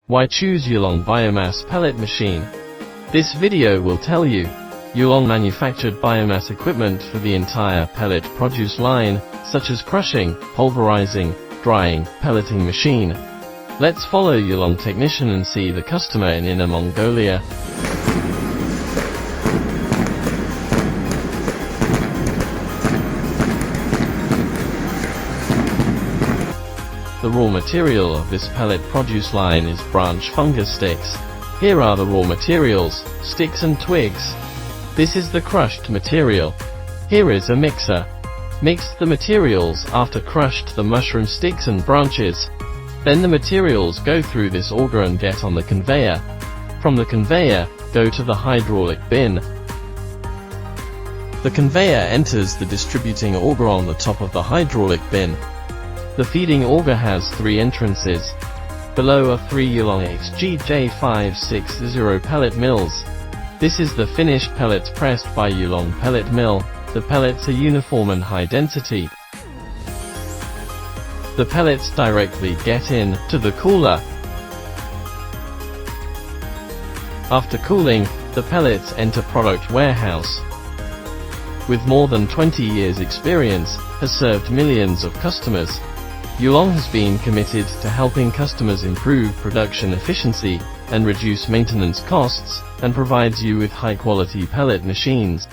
Why choose Yuan biomass pellet machine? This video will tell you. Yuan manufactured biomass equipment for the entire pellet produce line, such as crushing, pulverizing, drying, pelleting machine. Let's follow Yuan technician and see the customer in Inner Mongolia. The raw material of this pellet produce line is branch fungus sticks. Here are the raw materials, sticks and twigs. This is the crushed material. Here is a mixer. Mix the materials after crushed the mushroom sticks and branches. Then the materials go through this auger and get on the conveyor. From the conveyor, go to the hydraulic bin. The conveyor enters the distributing auger on the top of the hydraulic bin. The feeding auger has 3 entrances. Below are 3 Yuan XGJ560 pellet mills. This is the finished pellets pressed by Yuan pellet mill. The pellets are uniform and high density. The pellets directly get in to the cooler. After cooling, the pellets enter product warehouse. With more than 20 years experience, has served millions of customers. Yuan has been committed to helping customers improve production efficiency and reduce maintenance costs, and provides you with high-quality pellet machines.